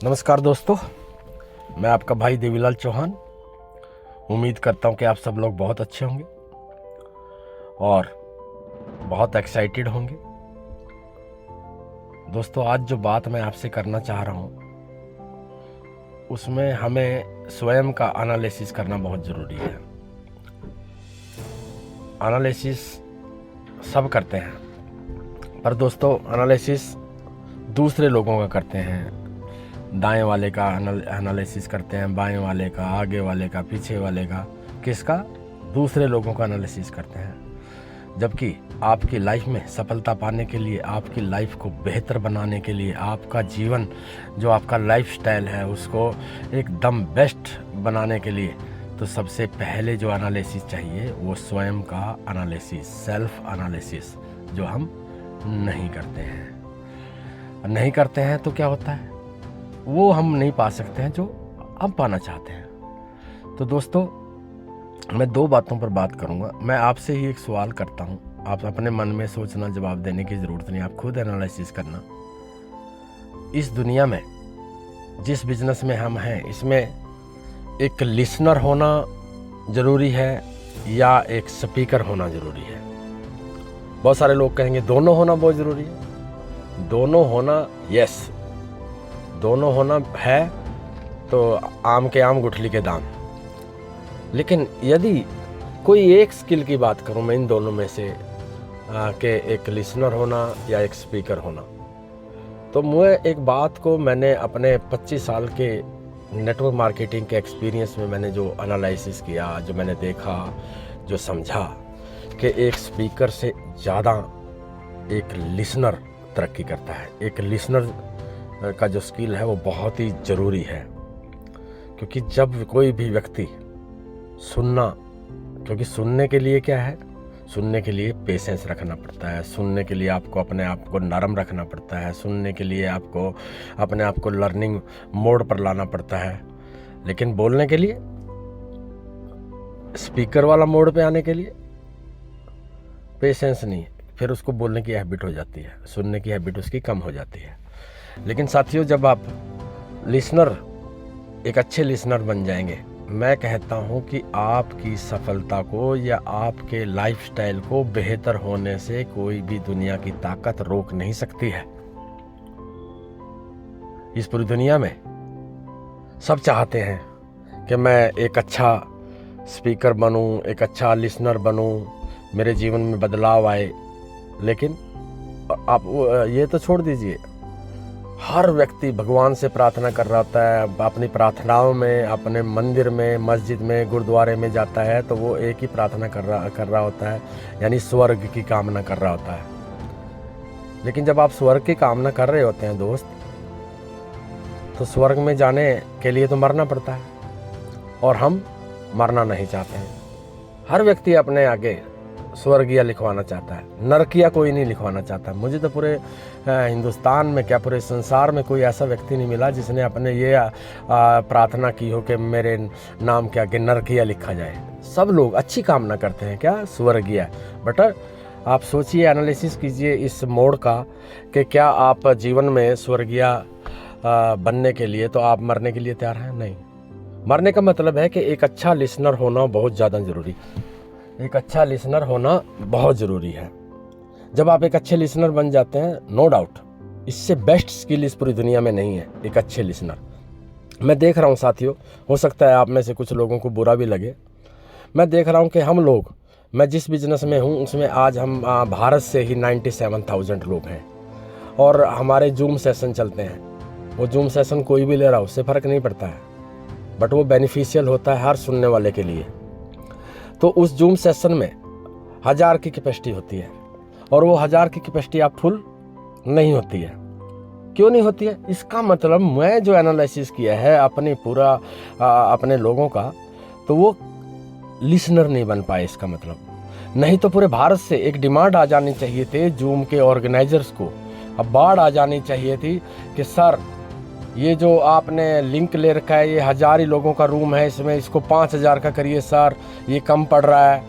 नमस्कार दोस्तों, मैं आपका भाई देवीलाल चौहान। उम्मीद करता हूं कि आप सब लोग बहुत अच्छे होंगे और बहुत एक्साइटेड होंगे। दोस्तों, आज जो बात मैं आपसे करना चाह रहा हूं उसमें हमें स्वयं का एनालिसिस करना बहुत ज़रूरी है। एनालिसिस सब करते हैं, पर एनालिसिस दूसरे लोगों का करते हैं। दाएं वाले का एनालिसिस करते हैं, बाएं वाले का, आगे वाले का, पीछे वाले का, किसका? दूसरे लोगों का एनालिसिस करते हैं। जबकि आपकी लाइफ में सफलता पाने के लिए, आपकी लाइफ को बेहतर बनाने के लिए, आपका जीवन जो आपका लाइफस्टाइल है उसको एकदम बेस्ट बनाने के लिए, तो सबसे पहले जो एनालिसिस चाहिए वो स्वयं का एनालिसिस, सेल्फ एनालिसिस, जो हम नहीं करते हैं तो क्या होता है? वो हम नहीं पा सकते हैं जो हम पाना चाहते हैं। तो दोस्तों, मैं दो बातों पर बात करूंगा। मैं आपसे ही एक सवाल करता हूं, आप अपने मन में सोचना, जवाब देने की ज़रूरत नहीं, आप खुद एनालिसिस करना। इस दुनिया में जिस बिजनेस में हम हैं, इसमें एक लिसनर होना ज़रूरी है या एक स्पीकर होना ज़रूरी है? बहुत सारे लोग कहेंगे दोनों होना बहुत ज़रूरी है। दोनों होना, यस, दोनों होना है तो आम के आम गुठली के दाम। लेकिन यदि कोई एक स्किल की बात करूं मैं इन दोनों में से, कि एक लिसनर होना या एक स्पीकर होना, तो मुझे एक बात को मैंने अपने 25 साल के नेटवर्क मार्केटिंग के एक्सपीरियंस में मैंने जो एनालिसिस किया, जो मैंने देखा, जो समझा कि एक स्पीकर से ज़्यादा एक लिसनर तरक्की करता है। एक लिसनर का जो स्किल है वो बहुत ही ज़रूरी है, क्योंकि जब कोई भी व्यक्ति क्योंकि सुनने के लिए क्या है? सुनने के लिए पेशेंस रखना पड़ता है, सुनने के लिए आपको अपने आप को नरम रखना पड़ता है, सुनने के लिए आपको अपने आप को लर्निंग मोड पर लाना पड़ता है। लेकिन बोलने के लिए, स्पीकर वाला मोड पे आने के लिए पेशेंस नहीं, फिर उसको बोलने की हैबिट हो जाती है, सुनने की हैबिट उसकी कम हो जाती है। लेकिन साथियों, जब आप एक अच्छे लिसनर बन जाएंगे, मैं कहता हूं कि आपकी सफलता को या आपके लाइफस्टाइल को बेहतर होने से कोई भी दुनिया की ताकत रोक नहीं सकती है। इस पूरी दुनिया में सब चाहते हैं कि मैं एक अच्छा स्पीकर बनूं, एक अच्छा लिसनर बनूं, मेरे जीवन में बदलाव आए। लेकिन आप ये तो छोड़ दीजिए, हर व्यक्ति भगवान से प्रार्थना कर रहा होता है, अपनी प्रार्थनाओं में, अपने मंदिर में, मस्जिद में, गुरुद्वारे में जाता है तो वो एक ही प्रार्थना कर रहा होता है, यानी स्वर्ग की कामना कर रहा होता है। लेकिन जब आप स्वर्ग की कामना कर रहे होते हैं दोस्त, तो स्वर्ग में जाने के लिए तो मरना पड़ता है, और हम मरना नहीं चाहते हैं। हर व्यक्ति अपने आगे स्वर्गीय लिखवाना चाहता है, नरकिया कोई नहीं लिखवाना चाहता। मुझे तो पूरे हिंदुस्तान में क्या, पूरे संसार में कोई ऐसा व्यक्ति नहीं मिला जिसने अपने ये प्रार्थना की हो कि मेरे नाम के आगे नरकिया लिखा जाए। सब लोग अच्छी कामना करते हैं, क्या? स्वर्गीय। बट आप सोचिए, एनालिसिस कीजिए इस मोड़ का कि क्या आप जीवन में स्वर्गीय बनने के लिए तो आप मरने के लिए तैयार हैं? नहीं। मरने का मतलब है कि एक अच्छा लिसनर होना बहुत ज़्यादा ज़रूरी, एक अच्छा लिसनर होना बहुत ज़रूरी है। जब आप एक अच्छे लिसनर बन जाते हैं, नो डाउट, इससे बेस्ट स्किल इस पूरी दुनिया में नहीं है, एक अच्छे लिसनर। मैं देख रहा हूँ साथियों, हो सकता है आप में से कुछ लोगों को बुरा भी लगे, मैं देख रहा हूँ कि हम लोग, मैं जिस बिजनेस में हूँ उसमें आज हम भारत से ही 97,000 लोग हैं, और हमारे जूम सेशन चलते हैं। वो जूम सेशन कोई भी ले रहा हो, उससे फ़र्क नहीं पड़ता है, बट वो बेनिफिशियल होता है हर सुनने वाले के लिए। तो उस जूम सेशन में 1000 की कैपेसिटी होती है, और वो 1000 की कैपेसिटी आप फुल नहीं होती है। क्यों नहीं होती है? इसका मतलब मैं जो एनालिसिस किया है अपने लोगों का, तो वो लिसनर नहीं बन पाए। इसका मतलब नहीं तो पूरे भारत से एक डिमांड आ जानी चाहिए थी जूम के ऑर्गेनाइजर्स को, अब बाढ़ आ जानी चाहिए थी कि सर ये जो आपने लिंक ले रखा है, ये 1000 ही लोगों का रूम है, इसमें इसको 5000 का करिए सर, ये कम पड़ रहा है।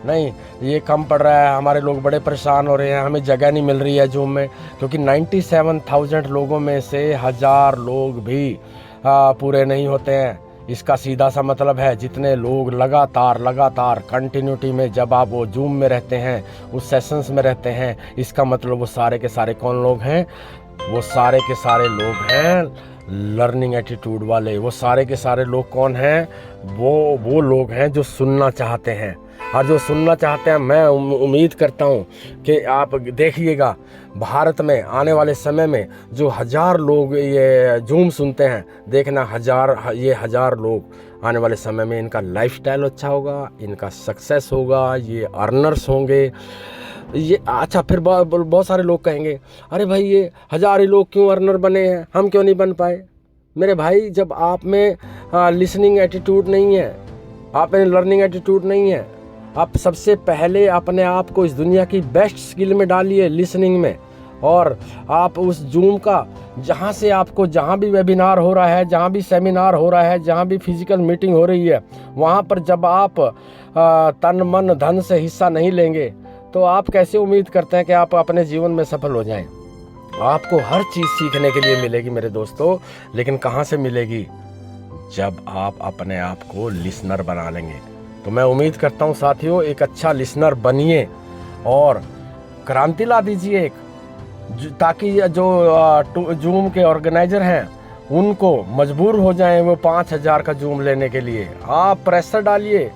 नहीं ये कम पड़ रहा है, हमारे लोग बड़े परेशान हो रहे हैं, हमें जगह नहीं मिल रही है जूम में, क्योंकि 97,000 लोगों में से 1000 लोग भी पूरे नहीं होते हैं। इसका सीधा सा मतलब है जितने लोग लगातार कंटिन्यूटी में जब आप वो जूम में रहते हैं, उस सेशंस में रहते हैं, इसका मतलब वो सारे के सारे कौन लोग हैं? वो सारे के सारे लोग हैं लर्निंग एटीट्यूड वाले। वो सारे के सारे लोग कौन हैं? वो लोग हैं जो सुनना चाहते हैं। और जो सुनना चाहते हैं, मैं उम्मीद करता हूँ कि आप देखिएगा भारत में आने वाले समय में जो 1000 लोग ये जूम सुनते हैं, देखना 1000 लोग आने वाले समय में इनका लाइफस्टाइल अच्छा होगा, इनका सक्सेस होगा, ये अर्नर्स होंगे। ये अच्छा, फिर बहुत सारे लोग कहेंगे अरे भाई ये 1000 ही लोग क्यों अर्नर बने हैं, हम क्यों नहीं बन पाए? मेरे भाई, जब आप में लिसनिंग एटीट्यूड नहीं है, आप में लर्निंग एटीट्यूड नहीं है, आप सबसे पहले अपने आप को इस दुनिया की बेस्ट स्किल में डालिए, लिसनिंग में। और आप उस जूम का जहाँ से आपको, जहाँ भी वेबिनार हो रहा है, जहाँ भी सेमिनार हो रहा है, जहाँ भी फिजिकल मीटिंग हो रही है, वहाँ पर जब आप तन मन धन से हिस्सा नहीं लेंगे तो आप कैसे उम्मीद करते हैं कि आप अपने जीवन में सफल हो जाएं? आपको हर चीज़ सीखने के लिए मिलेगी मेरे दोस्तों, लेकिन कहाँ से मिलेगी? जब आप अपने आप को लिसनर बना लेंगे। तो मैं उम्मीद करता हूँ साथियों, एक अच्छा लिसनर बनिए और क्रांति ला दीजिए एक, ताकि जो जूम के ऑर्गेनाइजर हैं उनको मजबूर हो जाएं वो 5000 का जूम लेने के लिए। आप प्रेशर डालिए,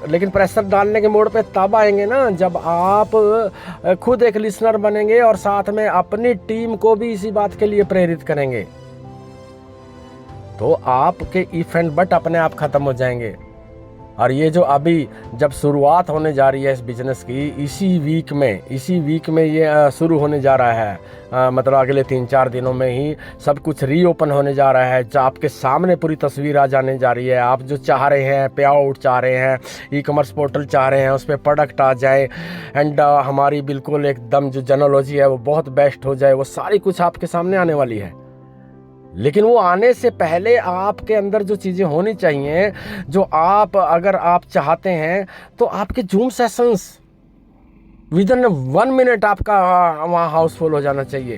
लेकिन प्रेशर डालने के मोड पे तब आएंगे ना जब आप खुद एक लिसनर बनेंगे और साथ में अपनी टीम को भी इसी बात के लिए प्रेरित करेंगे। तो आपके इफ एंड बट अपने आप खत्म हो जाएंगे। और ये जो अभी जब शुरुआत होने जा रही है इस बिजनेस की, इसी वीक में ये शुरू होने जा रहा है, मतलब अगले 3-4 दिनों में ही सब कुछ रीओपन होने जा रहा है। जो आपके सामने पूरी तस्वीर आ जाने जा रही है। आप जो चाह रहे हैं, पे आउट चाह रहे हैं, ई कॉमर्स पोर्टल चाह रहे हैं, उस पर प्रोडक्ट आ जाए एंड हमारी बिल्कुल एकदम जो जनोलॉजी है वो बहुत बेस्ट हो जाए, वो सारी कुछ आपके सामने आने वाली है। लेकिन वो आने से पहले आपके अंदर जो चीज़ें होनी चाहिए, जो आप अगर आप चाहते हैं, तो आपके जूम सेशंस विदिन 1 मिनट आपका वहाँ हाउसफुल हो जाना चाहिए,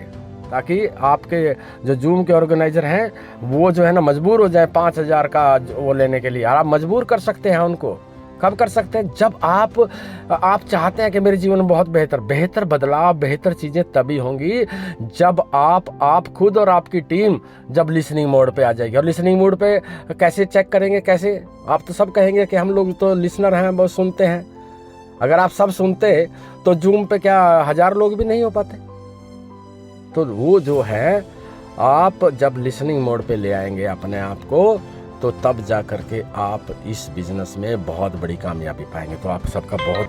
ताकि आपके जो जूम के ऑर्गेनाइजर हैं वो जो है ना मजबूर हो जाए 5000 का वो लेने के लिए। और आप मजबूर कर सकते हैं उनको, कब कर सकते हैं? जब आप चाहते हैं कि मेरे जीवन में बहुत बेहतर बदलाव, बेहतर चीज़ें तभी होंगी जब आप खुद और आपकी टीम जब लिसनिंग मोड पे आ जाएगी। और लिसनिंग मोड पे कैसे चेक करेंगे? कैसे? आप तो सब कहेंगे कि हम लोग तो लिसनर हैं, बहुत सुनते हैं। अगर आप सब सुनते तो जूम पे क्या 1000 लोग भी नहीं हो पाते? तो वो जो है, आप जब लिसनिंग मोड पे ले आएंगे अपने आप को, तो तब जा कर के आप इस बिज़नेस में बहुत बड़ी कामयाबी पाएंगे। तो आप सबका बहुत